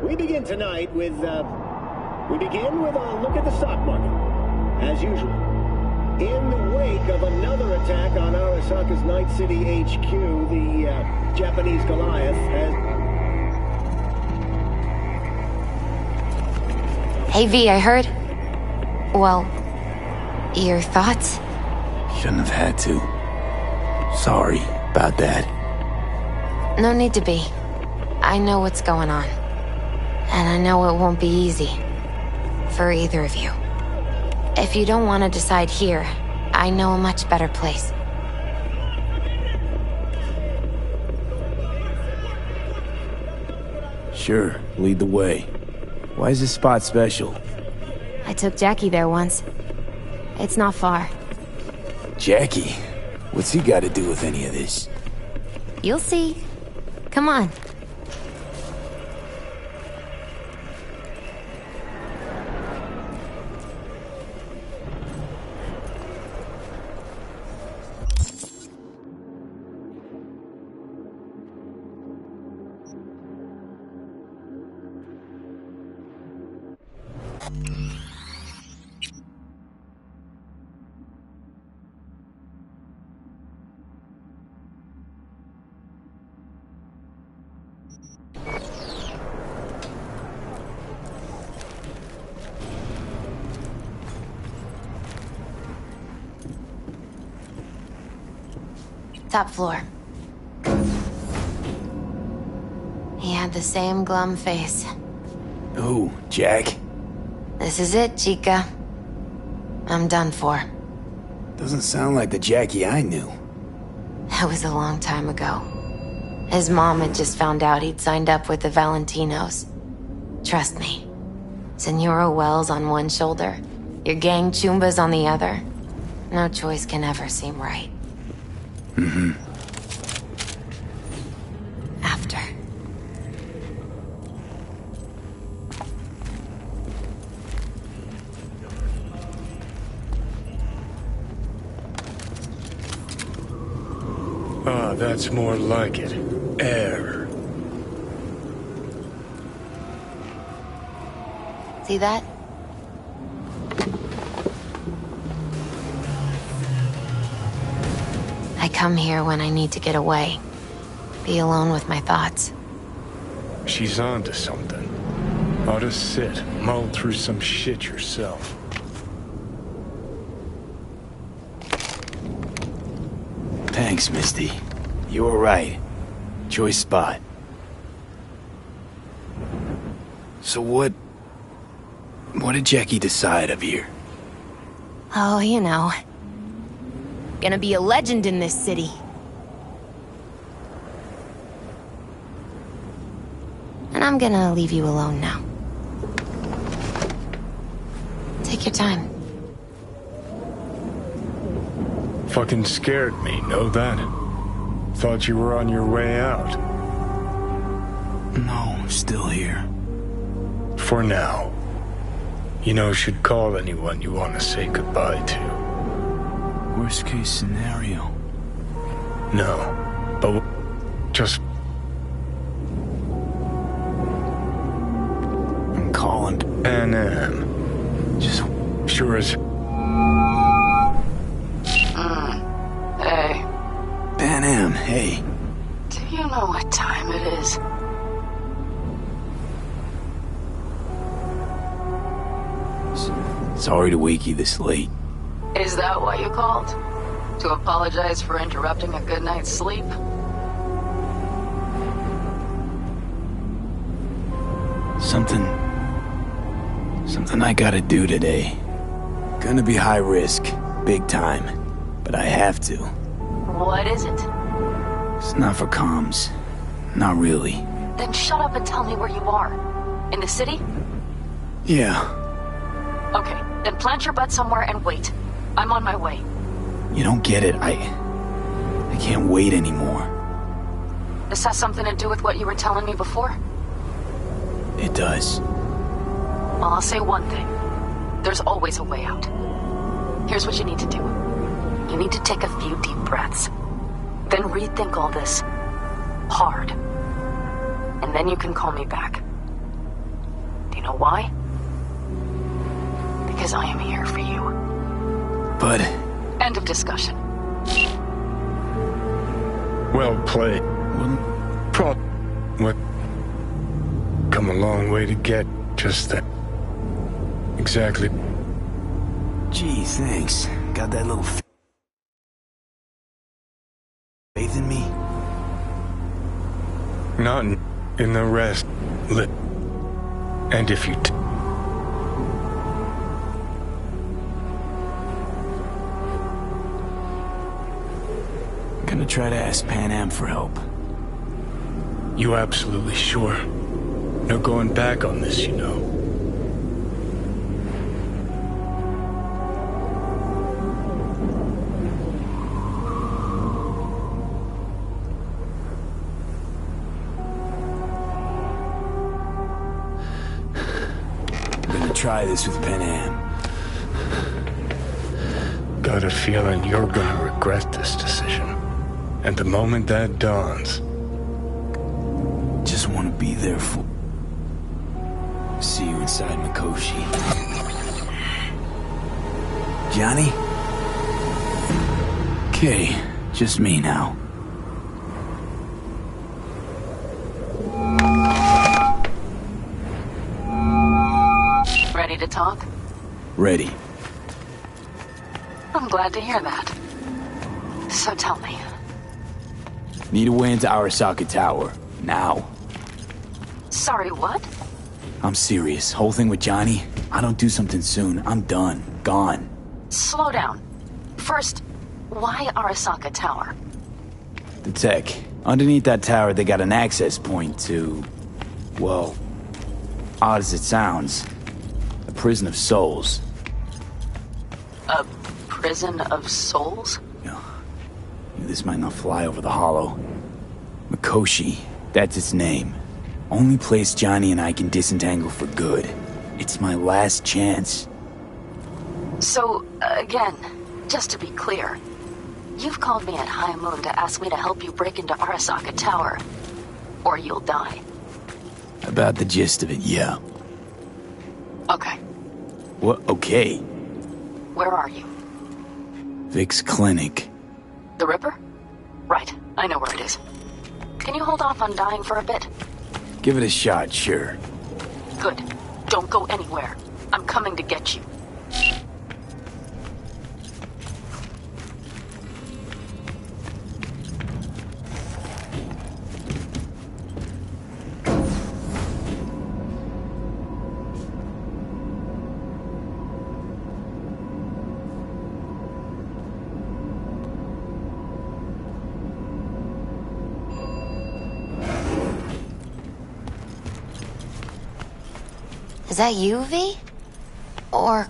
We begin tonight with, we begin with a look at the stock market, as usual. In the wake of another attack on Arasaka's Night City HQ, the Japanese Goliath has... Hey V, I heard. Well, your thoughts? Shouldn't have had to. Sorry about that. No need to be. I know what's going on. And I know it won't be easy. For either of you. If you don't want to decide here, I know a much better place. Sure, lead the way. Why is this spot special? I took Jackie there once. It's not far. Jackie? What's he got to do with any of this? You'll see. Come on. Top floor. He had the same glum face. Who, Jack? This is it, Chica. I'm done for. Doesn't sound like the Jackie I knew. That was a long time ago. His mom had just found out he'd signed up with the Valentinos. Trust me. Senora Wells on one shoulder, your gang Chumbas on the other. No choice can ever seem right. Mm-hmm. After. Ah, that's more like it. Air. See that? I come here when I need to get away. Be alone with my thoughts. She's onto something. Ought to sit, mull through some shit yourself. Thanks, Misty. You were right. Choice spot. So what did Jackie decide of here? Oh, you know. Gonna be a legend in this city. And I'm gonna leave you alone now. Take your time. Fucking scared me, know that? Thought you were on your way out. No, still here. For now. You know, should call anyone you want to say goodbye to. Worst case scenario. No, but just... I'm calling Pan Am. Just Sure as... Hey. Pan Am, hey. Do you know what time it is? Sorry to wake you this late. Is that why you called? To apologize for interrupting a good night's sleep? Something I gotta do today. Gonna be high risk, big time, but I have to. What is it? It's not for comms. Not really. Then shut up and tell me where you are. In the city? Yeah. Okay, then plant your butt somewhere and wait. I'm on my way. You don't get it. I can't wait anymore. This has something to do with what you were telling me before? It does. Well, I'll say one thing. There's always a way out. Here's what you need to do. You need to take a few deep breaths. Then rethink all this. Hard. And then you can call me back. You know why? Because I am here for you. But... End of discussion. Well played. What? Come a long way to get just that. Exactly. Gee, thanks. Got that little faith in me? Not in the rest. And if you Gonna try to ask Pan Am for help. You absolutely sure? No going back on this, you know. I'm gonna try this with Pan Am. Got a feeling you're gonna regret this decision. And the moment that dawns... Just want to be there for... See you inside Mikoshi. Johnny? Okay, just me now. Ready to talk? Ready. I'm glad to hear that. So tell me. Need a way into Arasaka Tower. Now. Sorry, what? I'm serious. Whole thing with Johnny, I don't do something soon, I'm done. Gone. Slow down. First, why Arasaka Tower? The tech. Underneath that tower, they got an access point to... Well, odd as it sounds, a prison of souls. A prison of souls? This might not fly over the hollow. Mikoshi, that's its name. Only place Johnny and I can disentangle for good. It's my last chance. So, again, just to be clear, you've called me at High Moon to ask me to help you break into Arasaka Tower, or you'll die. About the gist of it, yeah. Okay. What? Okay. Where are you? Vic's clinic. The Ripper? Right, I know where it is. Can you hold off on dying for a bit? Give it a shot, sure. Good. Don't go anywhere. I'm coming to get you. Is that you, V? Or...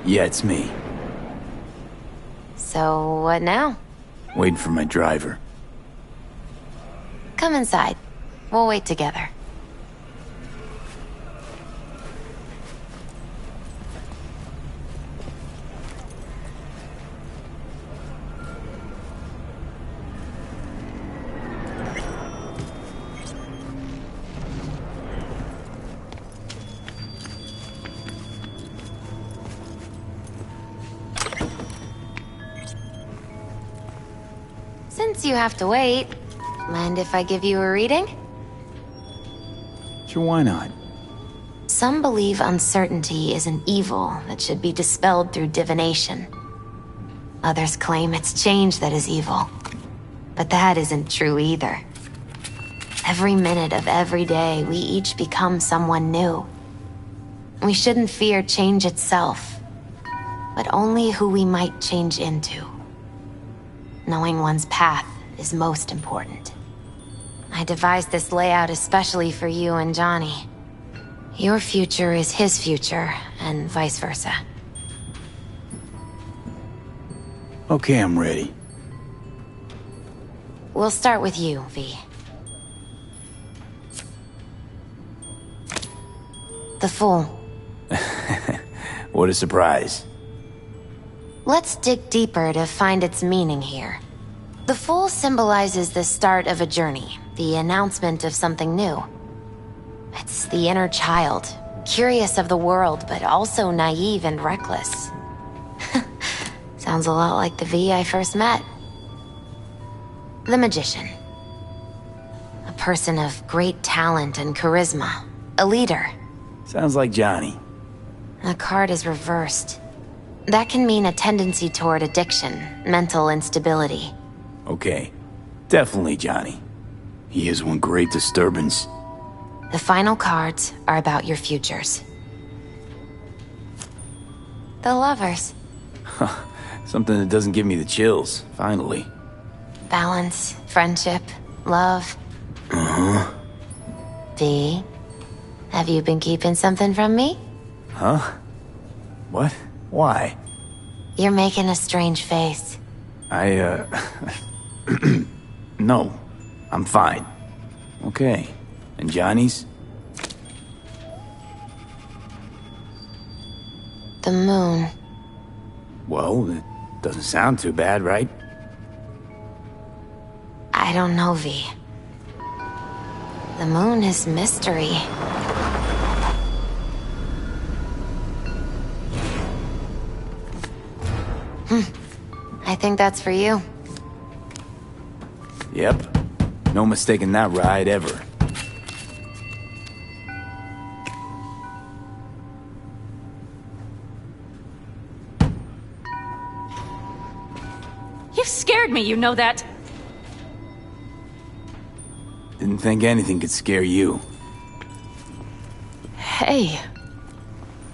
Yeah, it's me. So, what now? Waiting for my driver. Come inside. We'll wait together. Since you have to wait, mind if I give you a reading? Sure, why not? Some believe uncertainty is an evil that should be dispelled through divination. Others claim it's change that is evil. But that isn't true either. Every minute of every day, we each become someone new. We shouldn't fear change itself, but only who we might change into. Knowing one's path is most important. I devised this layout especially for you and Johnny. Your future is his future, and vice versa. Okay, I'm ready. We'll start with you, V. The Fool. What a surprise. Let's dig deeper to find its meaning here. The Fool symbolizes the start of a journey, the announcement of something new. It's the inner child, curious of the world, but also naive and reckless. Sounds a lot like the V I first met. The magician. A person of great talent and charisma. A leader. Sounds like Johnny. The card is reversed. That can mean a tendency toward addiction, mental instability. Okay. Definitely Johnny. He is one great disturbance. The final cards are about your futures. The lovers. Something that doesn't give me the chills, finally. Balance, friendship, love. Uh-huh. V, have you been keeping something from me? Huh? What? Why? You're making a strange face. No. I'm fine. Okay. And Johnny's? The moon. Well, it doesn't sound too bad, right? I don't know, V. The moon is mystery. I think that's for you. Yep. No mistaking that ride ever. You've scared me, you know that? Didn't think anything could scare you. Hey.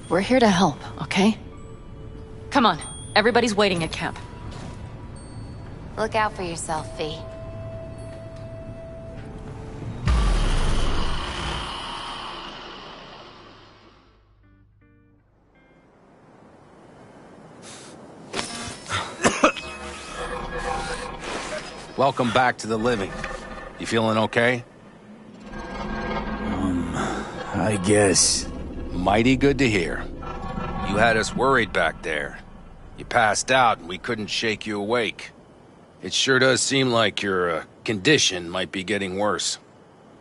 We're here to help, okay? Come on. Everybody's waiting at camp. Look out for yourself, V. Welcome back to the living. You feeling okay? I guess. Mighty good to hear. You had us worried back there. You passed out and we couldn't shake you awake. It sure does seem like your condition might be getting worse.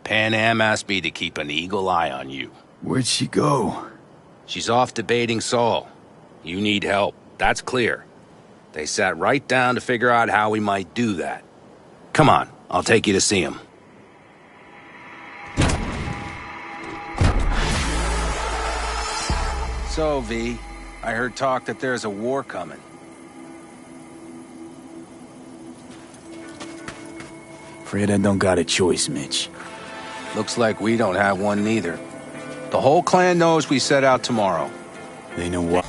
Pan Am asked me to keep an eagle eye on you. Where'd she go? She's off debating Saul. You need help, that's clear. They sat right down to figure out how we might do that. Come on, I'll take you to see him. So, V, I heard talk that there's a war coming. Afraid I don't got a choice, Mitch. Looks like we don't have one neither. The whole clan knows we set out tomorrow. They know what?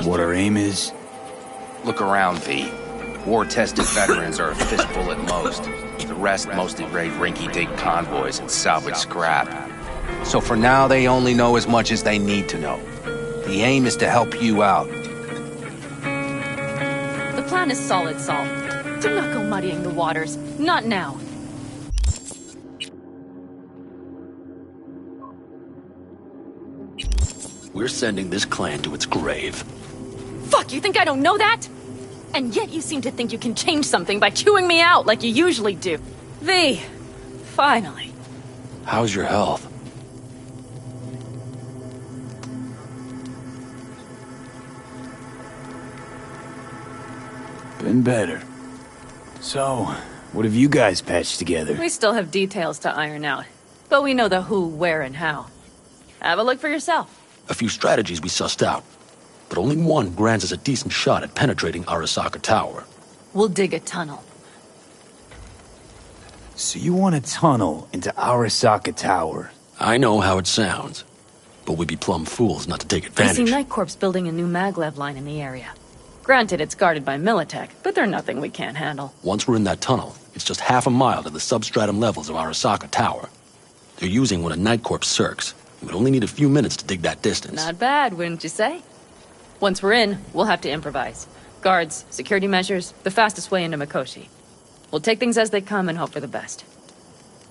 What our aim is? Look around, V. War-tested veterans are a fistful at most. The rest mostly raid rinky-dink convoys and salvage scrap. So for now, they only know as much as they need to know. The aim is to help you out. The plan is solid, Saul. Do not go muddying the waters. Not now. We're sending this clan to its grave. Fuck, you think I don't know that? And yet you seem to think you can change something by chewing me out like you usually do. V, finally. How's your health? Been better. So, what have you guys patched together? We still have details to iron out, but we know the who, where, and how. Have a look for yourself. A few strategies we sussed out, but only one grants us a decent shot at penetrating Arasaka Tower. We'll dig a tunnel. So you want a tunnel into Arasaka Tower? I know how it sounds, but we'd be plumb fools not to take I advantage. see Night Corp's building a new maglev line in the area. Granted, it's guarded by Militech, but they're nothing we can't handle. Once we're in that tunnel, it's just half a mile to the substratum levels of Arasaka Tower. They're using one of Night Corp's circs. It would only need a few minutes to dig that distance. Not bad, wouldn't you say? Once we're in, we'll have to improvise. Guards, security measures, the fastest way into Mikoshi. We'll take things as they come and hope for the best.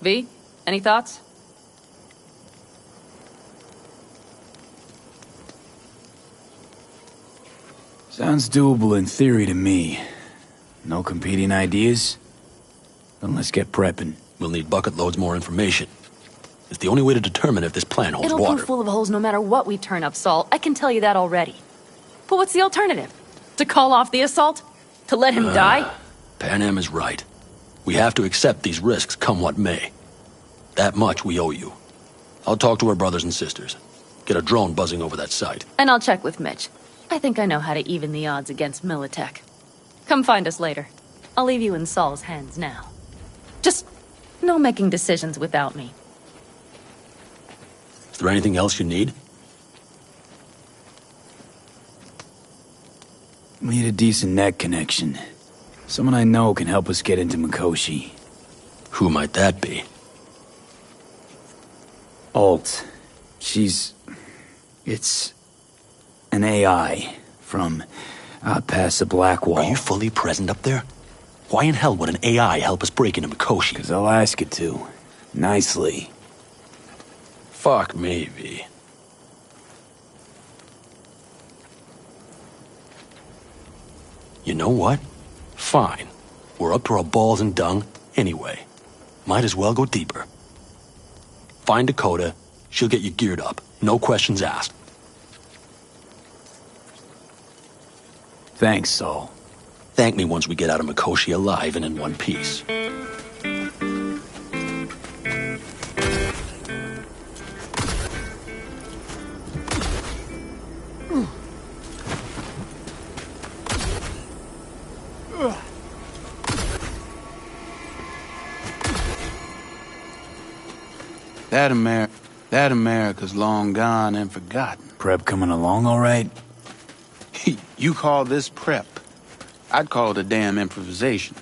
V, any thoughts? Sounds doable in theory to me. No competing ideas? Then let's get prepping. We'll need bucket loads more information. It's the only way to determine if this plan holds It'll water. prove full of holes no matter what we turn up, Saul. I can tell you that already. But what's the alternative? To call off the assault? To let him die? Pan Am is right. We have to accept these risks come what may. That much we owe you. I'll talk to our brothers and sisters. Get a drone buzzing over that site. And I'll check with Mitch. I think I know how to even the odds against Militech. Come find us later. I'll leave you in Saul's hands now. Just no making decisions without me. Is there anything else you need? We need a decent net connection. Someone I know can help us get into Mikoshi. Who might that be? Alt. It's an AI from out past the Black Wall. Are you fully present up there? Why in hell would an AI help us break into Mikoshi? Because I'll ask it to. Nicely. Fuck me, V. You know what? Fine. We're up to our balls in dung anyway. Might as well go deeper. Find Dakota. She'll get you geared up. No questions asked. Thanks, Saul. Thank me once we get out of Mikoshi alive and in one piece. That America's long gone and forgotten. Prep coming along all right? You call this prep? I'd call it a damn improvisation.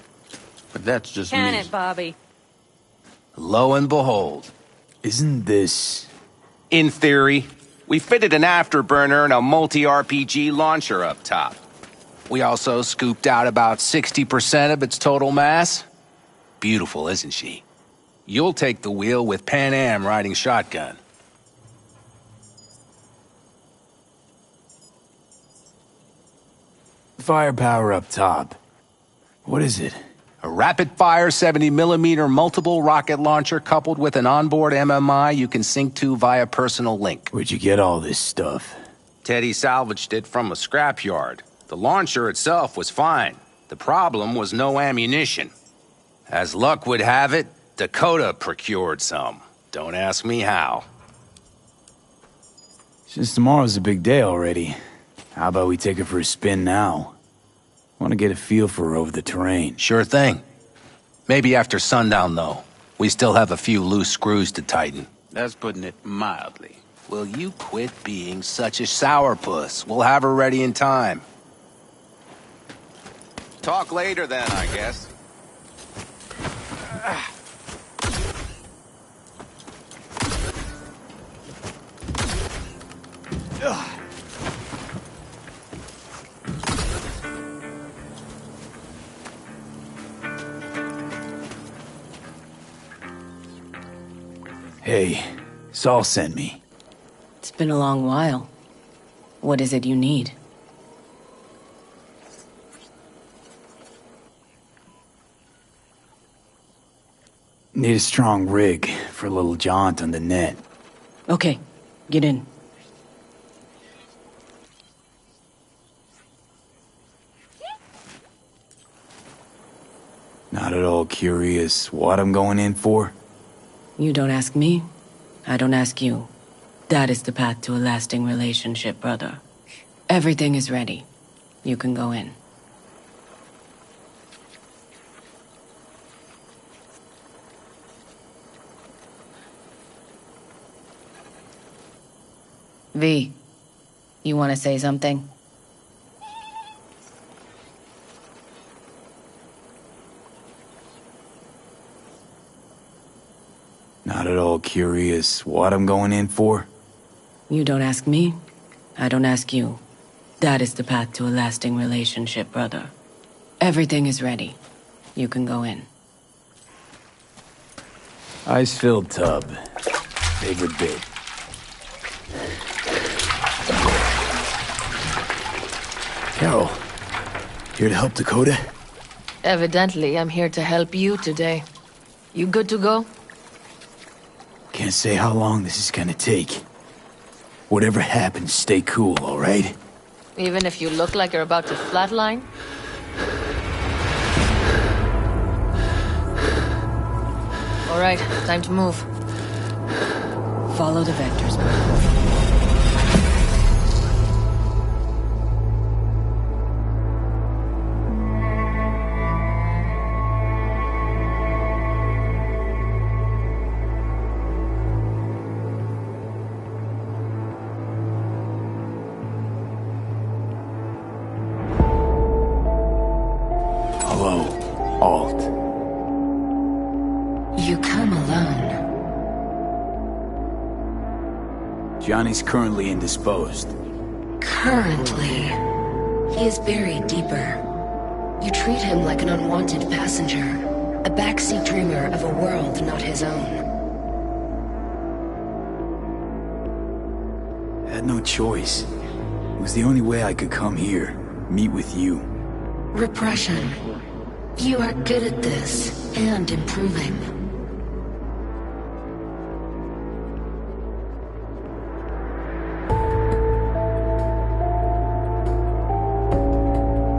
But that's just Can me. it, Bobby? Lo and behold. Isn't this... In theory, we fitted an afterburner and a multi-RPG launcher up top. We also scooped out about 60% of its total mass. Beautiful, isn't she? You'll take the wheel with Pan Am riding shotgun. Firepower up top. What is it? A rapid-fire 70mm multiple rocket launcher coupled with an onboard MMI you can sync to via personal link. Where'd you get all this stuff? Teddy salvaged it from a scrapyard. The launcher itself was fine. The problem was no ammunition. As luck would have it, Dakota procured some. Don't ask me how. Since tomorrow's a big day already, how about we take her for a spin now? Want to get a feel for her over the terrain. Sure thing. Maybe after sundown, though. We still have a few loose screws to tighten. That's putting it mildly. Will you quit being such a sourpuss? We'll have her ready in time. Talk later then, I guess. Hey, Saul sent me. It's been a long while. What is it you need? Need a strong rig for a little jaunt on the net. Okay, get in. Not at all curious what I'm going in for? You don't ask me, I don't ask you. That is the path to a lasting relationship, brother. Everything is ready. You can go in. V, you want to say something? Not at all curious what I'm going in for? You don't ask me, I don't ask you. That is the path to a lasting relationship, brother. Everything is ready. You can go in. Ice-filled tub. Favorite bit. Carol, here to help Dakota? Evidently, I'm here to help you today. You good to go? Can't say how long this is gonna take. Whatever happens, stay cool, alright? Even if you look like you're about to flatline? Alright, time to move. Follow the vectors, brother. Hello, Alt. You come alone. Johnny's currently indisposed. Currently, he is buried deeper. You treat him like an unwanted passenger, a backseat dreamer of a world not his own. Had no choice. It was the only way I could come here, meet with you. Repression. You are good at this, and improving.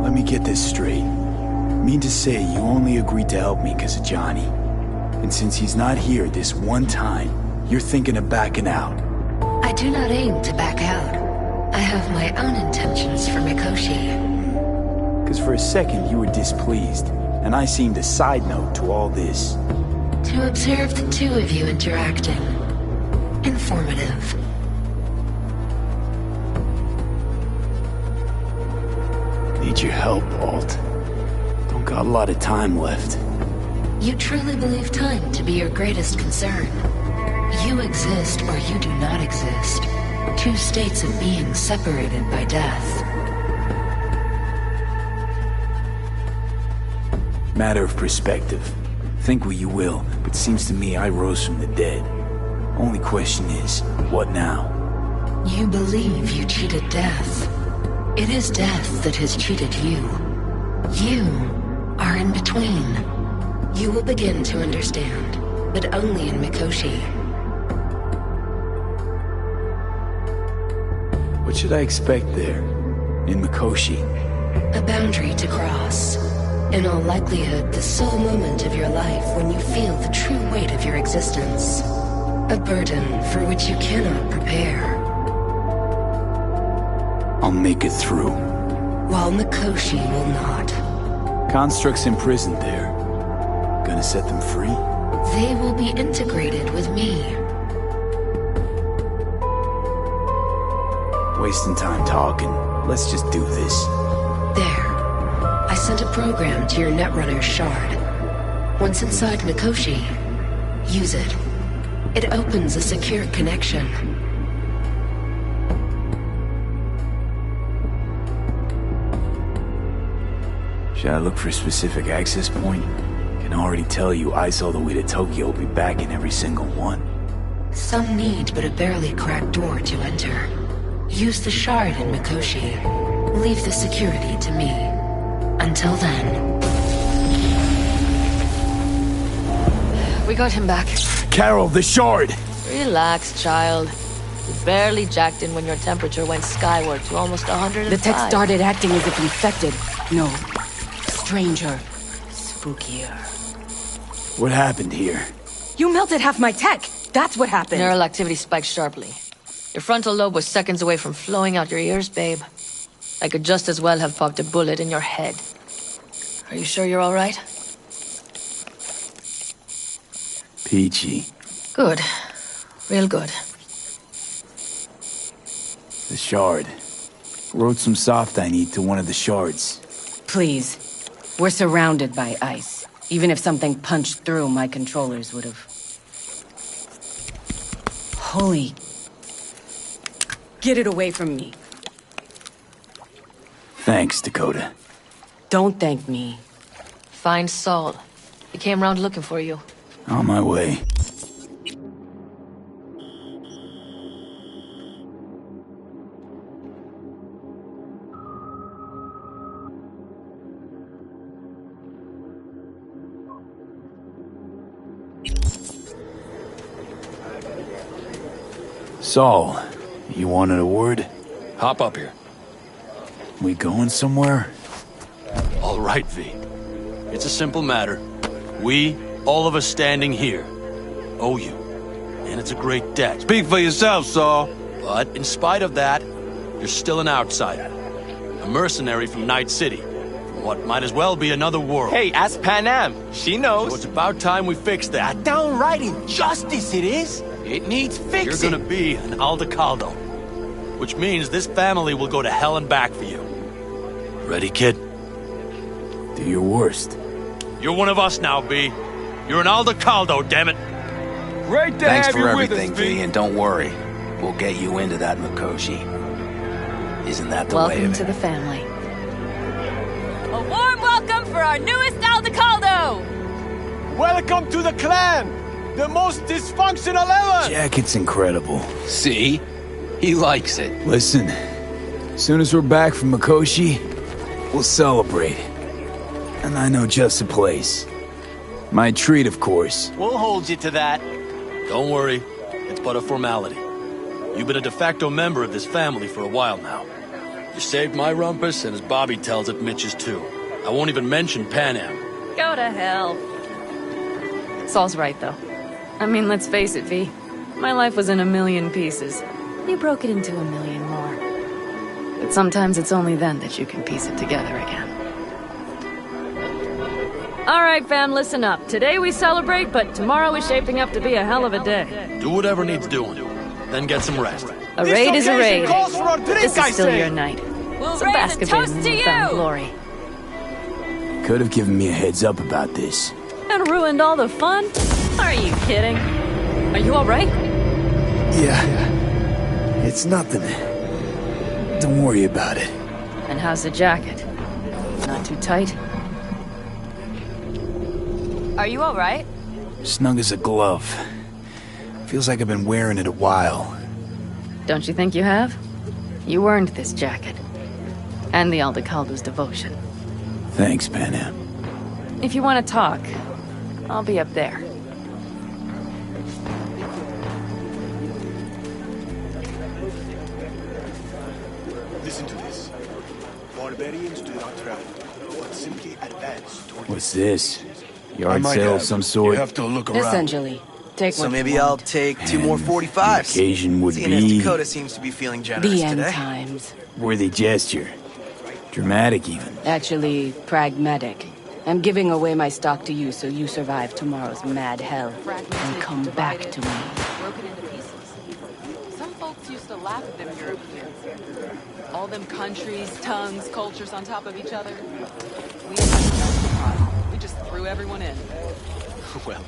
Let me get this straight. Mean to say you only agreed to help me because of Johnny. And since he's not here this one time, you're thinking of backing out. I do not aim to back out. I have my own intentions for Mikoshi. Because for a second you were displeased, and I seemed a side note to all this. To observe the two of you interacting. Informative. Need your help, Alt. Don't got a lot of time left. You truly believe time to be your greatest concern. You exist or you do not exist. Two states of being separated by death. Matter of perspective. Think what you will, but seems to me I rose from the dead. Only question is, what now? You believe you cheated death. It is death that has cheated you. You are in between. You will begin to understand, but only in Mikoshi. What should I expect there? In Mikoshi? A boundary to cross. In all likelihood, the sole moment of your life when you feel the true weight of your existence. A burden for which you cannot prepare. I'll make it through. While Mikoshi will not. Constructs imprisoned there. Gonna set them free? They will be integrated with me. Wasting time talking. Let's just do this. There. I sent a program to your Netrunner's shard. Once inside Mikoshi, use it. It opens a secure connection. Should I look for a specific access point? Can already tell you ice all the way to Tokyo will be back in every single one. Some neat but a barely cracked door to enter. Use the shard in Mikoshi. Leave the security to me. Until then... We got him back. Carol, the shard! Relax, child. You barely jacked in when your temperature went skyward to almost 105. The tech started acting as if infected. No. Stranger. Spookier. What happened here? You melted half my tech! That's what happened! Neural activity spiked sharply. Your frontal lobe was seconds away from flowing out your ears, babe. I could just as well have popped a bullet in your head. Are you sure you're all right? Peachy. Good. Real good. The shard. Wrote some soft I need to one of the shards. Please. We're surrounded by ice. Even if something punched through, my controllers would have... Holy... Get it away from me. Thanks, Dakota. Don't thank me. Find Saul. He came round looking for you. On my way. Saul, you wanted a word? Hop up here. We going somewhere? All right, V. It's a simple matter. We, all of us standing here, owe you. And it's a great debt. Speak for yourself, Saul. But in spite of that, you're still an outsider. A mercenary from Night City. From what might as well be another world. Hey, ask Panam. She knows. So it's about time we fix that. A downright injustice it is. It needs fixing. You're gonna be an Aldecaldo. Which means this family will go to hell and back for you. Ready, kid? Do your worst. You're one of us now, B. You're an Aldecaldo, damn it. Great to Thanks have for you everything, with us, V, and don't worry. We'll get you into that Mikoshi. Isn't that the way Welcome of to it? the family. A warm welcome for our newest Aldecaldo! Welcome to the clan! The most dysfunctional ever! Jacket's incredible. See? He likes it. Listen, as soon as we're back from Mikoshi, we'll celebrate. And I know just the place. My treat, of course. We'll hold you to that. Don't worry. It's but a formality. You've been a de facto member of this family for a while now. You saved my rumpus, and as Bobby tells it, Mitch's too. I won't even mention Panam. Go to hell. Saul's right, though. I mean, let's face it, V. My life was in a million pieces. You broke it into a million more. But sometimes it's only then that you can piece it together again. All right, fam, listen up. Today we celebrate, but tomorrow is shaping up to be a hell of a day. Do whatever needs doing. Then get some rest. A raid is a raid. Calls for a drink, This I is still say. your night. We'll So raise bask a a bit toast in to newfound you! glory. Could have given me a heads up about this. And ruined all the fun? Are you kidding? Are you all right? Yeah. It's nothing. Don't worry about it. And how's the jacket? Not too tight? Are you all right? Snug as a glove. Feels like I've been wearing it a while. Don't you think you have? You earned this jacket. And the Aldecaldo's devotion. Thanks, Panam. If you want to talk, I'll be up there. Listen to this. Barbarians do not travel, but simply advance toward... What's this? I Yard might sale of have. some sort? You have to look around. Essentially. Take So what maybe you I'll want. take 2 more And 45s. The occasion would Seeing as be Dakota seems to be feeling generous The end today. times. worthy gesture. Dramatic, even. Actually, pragmatic. I'm giving away my stock to you so you survive tomorrow's mad hell and come back to me. Broken into pieces. Some folks used to laugh at them Europeans. All them countries, tongues, cultures on top of each other. We didn't have to melt the pot. We just threw everyone in. Well,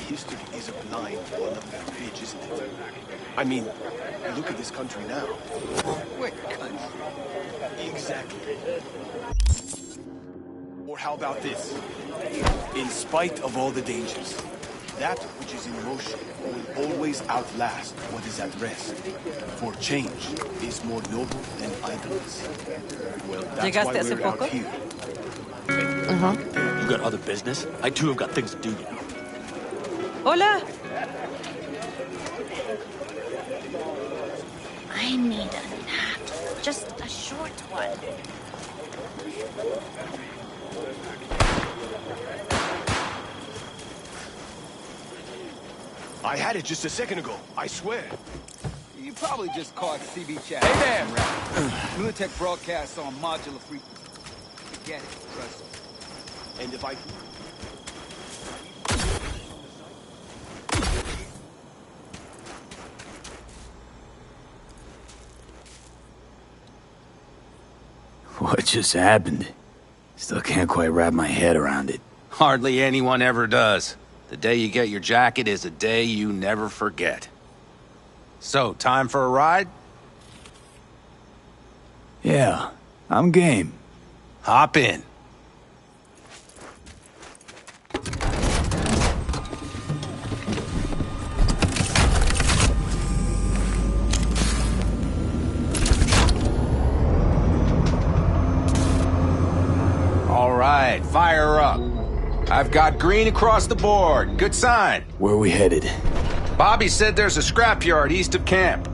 history is a blind bitch, isn't it? I mean, look at this country now. What country? Exactly. Or how about this? In spite of all the dangers, that which is in motion will always outlast what is at rest. For change is more noble than idleness. Well, that's why ¿Llegaste hace we're out poco? here. You got other business? I too have got things to do, you know. Hola! I need a nap. Just a short one. I had it just a second ago, I swear. You probably just caught CB chat. Hey there! Militech broadcasts on modular frequency. Forget it, trust me. And if I... What just happened? Still can't quite wrap my head around it. Hardly anyone ever does. The day you get your jacket is a day you never forget. So, time for a ride? Yeah, I'm game. Hop in. All right, fire up. I've got green across the board. Good sign. Where are we headed? Bobby said there's a scrapyard east of camp.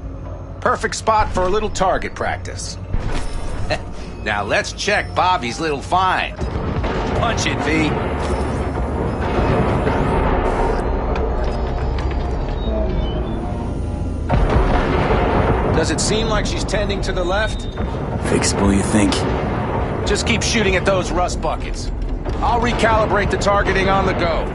Perfect spot for a little target practice. Now let's check Bobby's little find. Punch it, V. Does it seem like she's tending to the left? Fixable, you think? Just keep shooting at those rust buckets. I'll recalibrate the targeting on the go.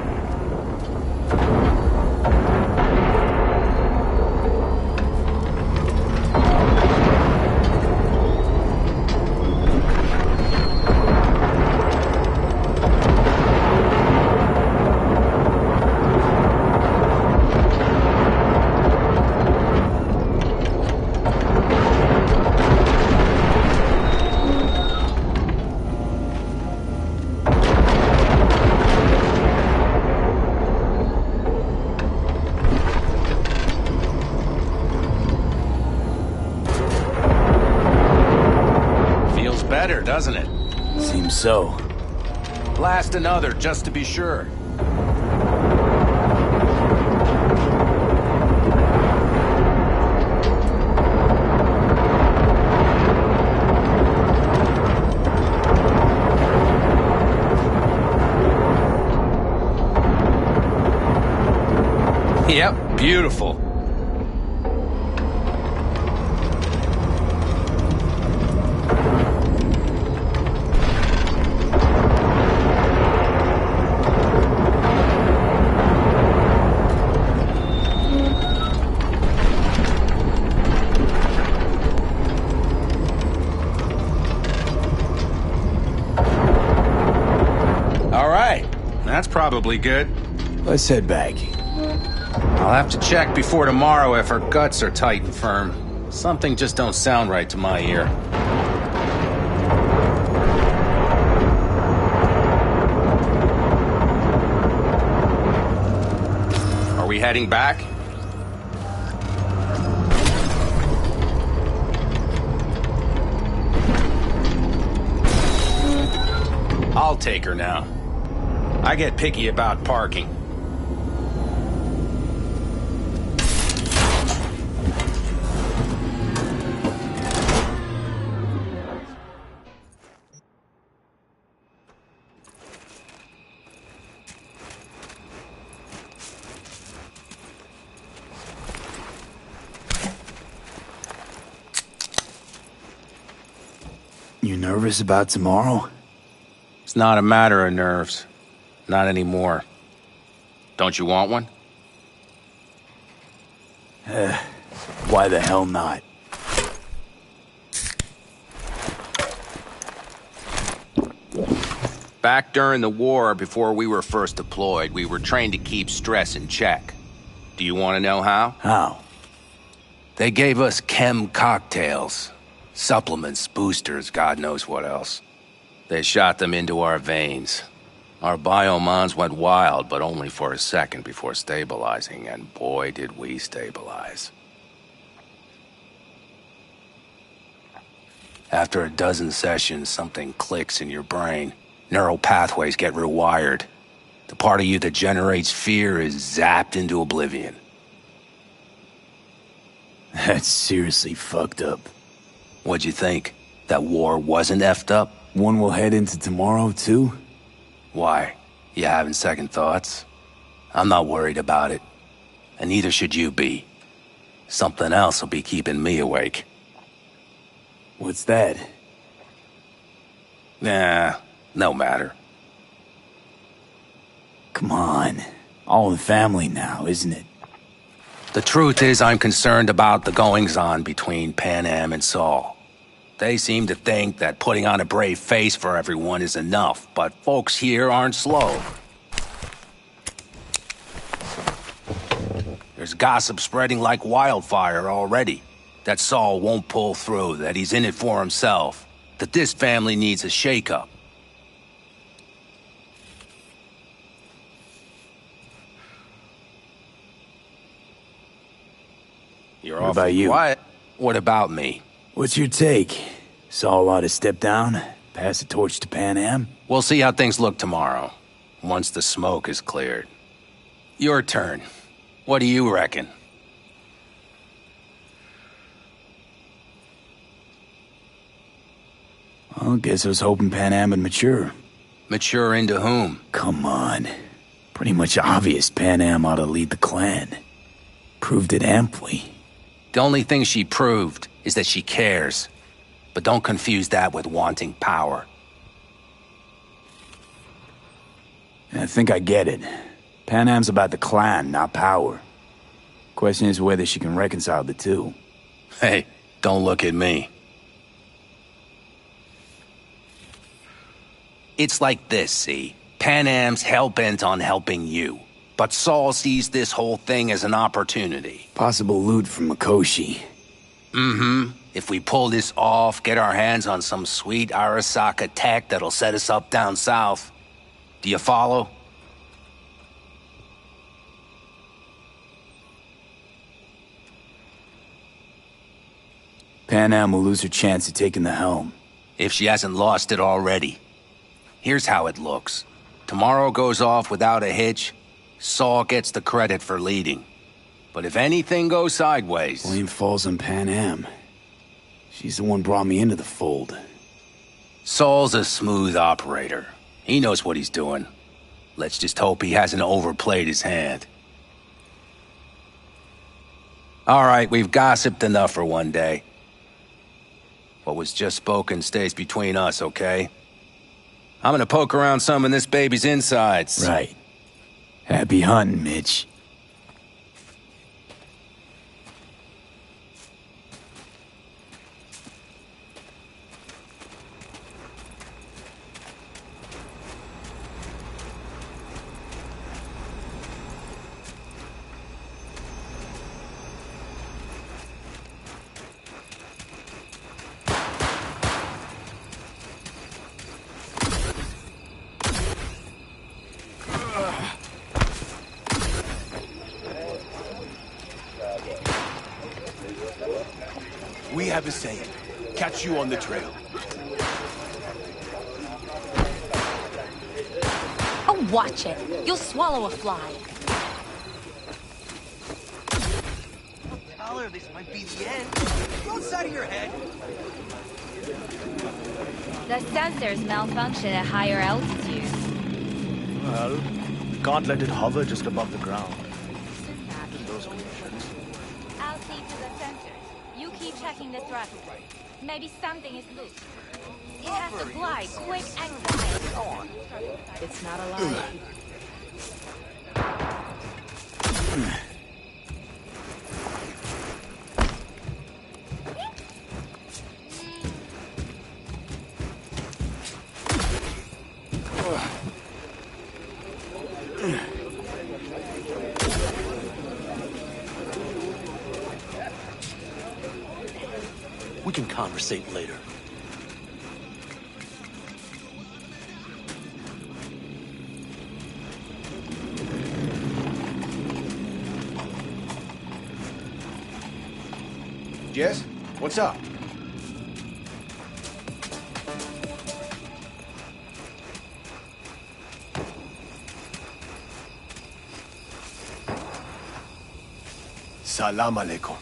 Better, doesn't it? Seems so. Blast another, just to be sure. Yep, beautiful. That's probably good. Let's head back. I'll have to check before tomorrow if her guts are tight and firm. Something just don't sound right to my ear. Are we heading back? I'll take her now. I get picky about parking. You nervous about tomorrow? It's not a matter of nerves. Not anymore. Don't you want one? Why the hell not? Back during the war, before we were first deployed, we were trained to keep stress in check. Do you want to know how? How? They gave us chem cocktails. Supplements, boosters, God knows what else. They shot them into our veins. Our biomons went wild, but only for a second before stabilizing, and boy did we stabilize. After a dozen sessions, something clicks in your brain. Neural pathways get rewired. The part of you that generates fear is zapped into oblivion. That's seriously fucked up. What'd you think? That war wasn't effed up? One will head into tomorrow, too? Why? You having second thoughts? I'm not worried about it. And neither should you be. Something else will be keeping me awake. What's that? Nah, no matter. Come on. All in the family now, isn't it? The truth is I'm concerned about the goings-on between Pan Am and Saul. They seem to think that putting on a brave face for everyone is enough, but folks here aren't slow. There's gossip spreading like wildfire already. That Saul won't pull through, that he's in it for himself, that this family needs a shakeup. You're What about you? Quiet. What about me? What's your take? Saul ought to step down, pass the torch to Pan Am? We'll see how things look tomorrow, once the smoke is cleared. Your turn. What do you reckon? Well, guess I was hoping Pan Am would mature. Mature into whom? Come on. Pretty much obvious Pan Am ought to lead the clan. Proved it amply. The only thing she proved is that she cares. But don't confuse that with wanting power. I think I get it. Pan Am's about the clan, not power. Question is whether she can reconcile the two. Hey, don't look at me. It's like this, see? Pan Am's hell-bent on helping you. But Saul sees this whole thing as an opportunity. Possible loot from Mikoshi. Mm-hmm. If we pull this off, get our hands on some sweet Arasaka tech that'll set us up down south. Do you follow? Pan Am will lose her chance of taking the helm. If she hasn't lost it already. Here's how it looks. Tomorrow goes off without a hitch. Saul gets the credit for leading. But if anything goes sideways... Blame falls on Pan Am. She's the one brought me into the fold. Saul's a smooth operator. He knows what he's doing. Let's just hope he hasn't overplayed his hand. All right, we've gossiped enough for one day. What was just spoken stays between us, okay? I'm gonna poke around some of this baby's insides. Right. Happy hunting, Mitch. We have a saying. Catch you on the trail. Oh, watch it. You'll swallow a fly. Tyler, this might be the end. Go outside of your head. The sensors malfunction at higher altitudes. Well, can't let it hover just above the ground. In those conditions. I'll see to the sensors. You keep checking the thrust. Maybe something is loose. It has to glide quick and quiet. It's not alive. We can conversate later. Yes? What's up? Salam alaikum.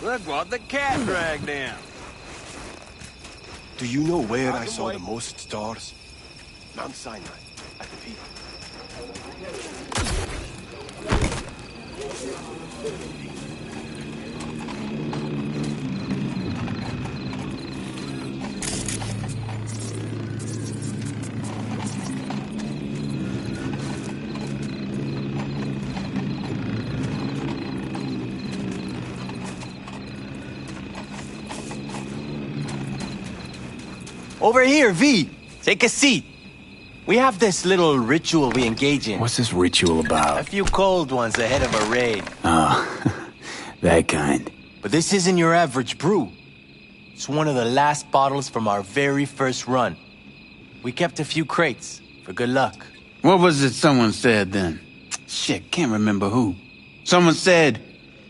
Look what the cat dragged in. Do you know where I saw the most stars? Mount Sinai, at the peak. Over here, V. Take a seat. We have this little ritual we engage in. What's this ritual A about? few cold ones ahead of a raid. Oh, that kind. But this isn't your average brew. It's one of the last bottles from our very first run. We kept a few crates, for good luck. What was it someone said then? Shit, can't remember who. Someone said,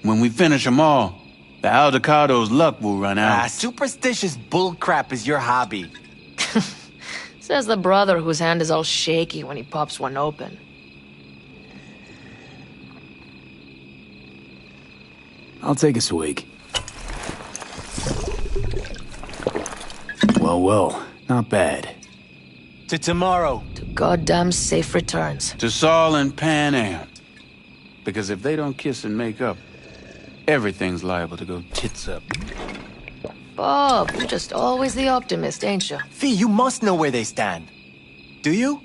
when we finish them all, the Aldecado's luck will run out. Superstitious bullcrap is your hobby. Says the brother whose hand is all shaky when he pops one open. I'll take a swig. Well, not bad. To tomorrow. To goddamn safe returns. To Saul and Pan Am. Because if they don't kiss and make up, everything's liable to go tits up. Bob, you're just always the optimist, ain't you? Fee, you must know where they stand. Do you?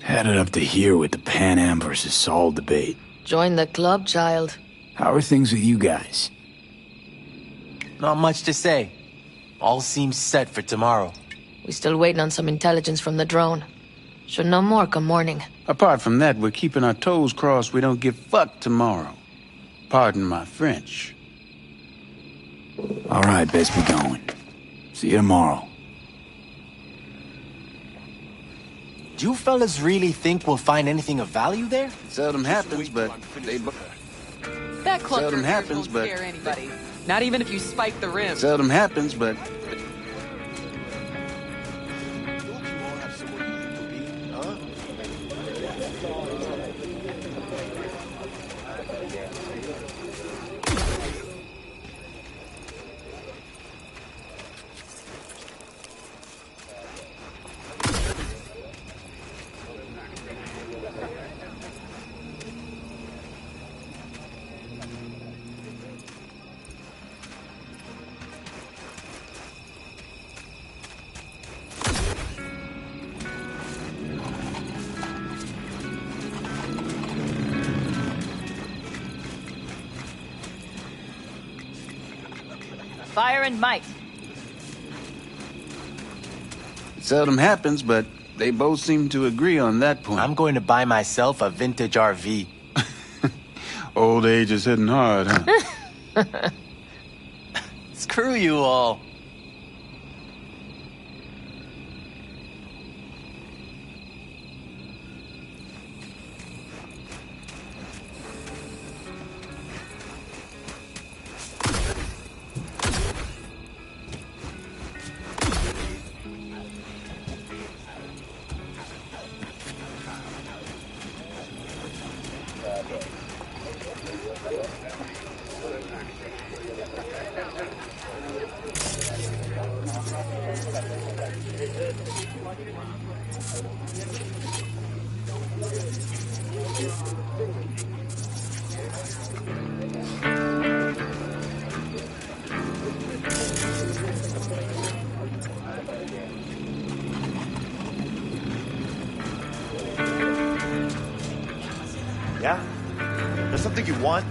Had it up to here with the Pan Am versus Saul debate. Join the club, child. How are things with you guys? Not much to say. All seems set for tomorrow. We still waiting on some intelligence from the drone. Should know more come morning. Apart from that, we're keeping our toes crossed we don't get fucked tomorrow. Pardon my French. All right, best be going. See you tomorrow. Do you fellas really think we'll find anything of value there? Seldom happens, but they... That cluster Seldom of yours happens, won't but... scare anybody. Not even if you spike the rim. Seldom happens, but... Fire and Mike. It seldom happens, but they both seem to agree on that point. I'm going to buy myself a vintage RV. Old age is hitting hard, huh? Screw you all. Yeah? There's something you want?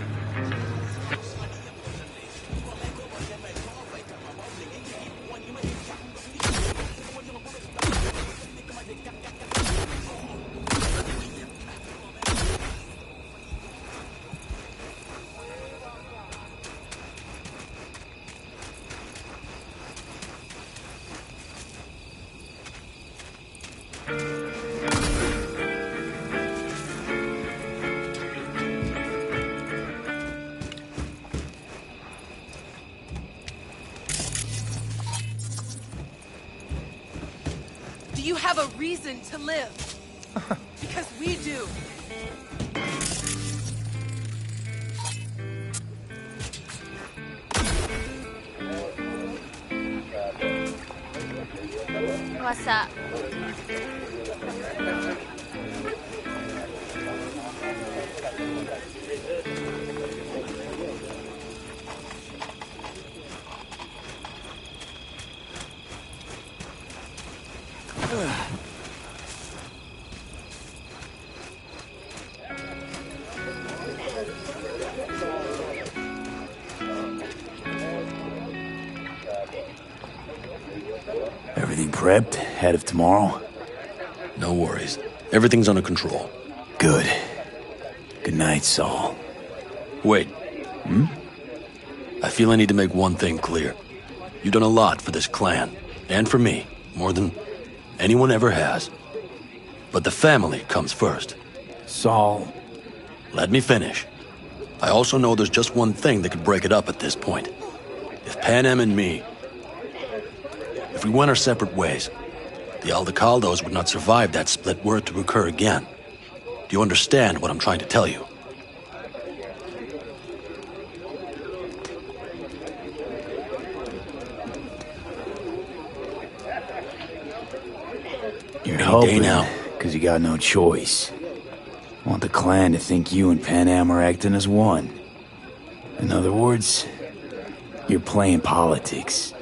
Do you have a reason to live? Because we do. What's up? Everything prepped ahead of tomorrow? No worries. Everything's under control. Good. Good night, Saul. Wait. I feel I need to make one thing clear. You've done a lot for this clan, and for me, more than anyone ever has. But the family comes first. Saul. Let me finish. I also know there's just one thing that could break it up at this point. If Pan Am and me... If we went our separate ways, the Aldecaldos would not survive that split were it to occur again. Do you understand what I'm trying to tell you? You're Any hoping, day now. because you got no choice. Want the clan to think you and Pan Am are acting as one. In other words, you're playing politics.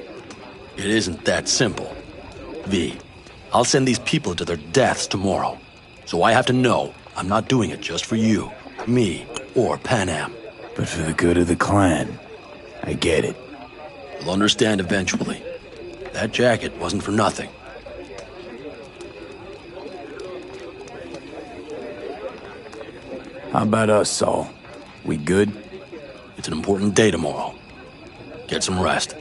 It isn't that simple. V, I'll send these people to their deaths tomorrow. So I have to know I'm not doing it just for you, me, or Pan Am. But for the good of the clan. I get it. You'll understand eventually. That jacket wasn't for nothing. How about us, Saul? We good? It's an important day tomorrow. Get some rest.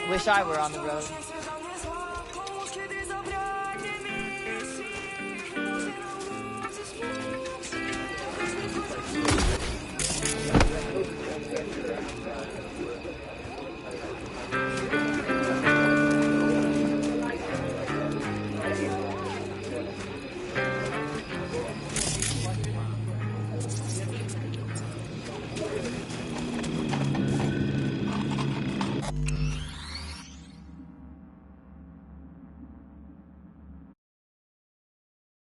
Wish I were on the road.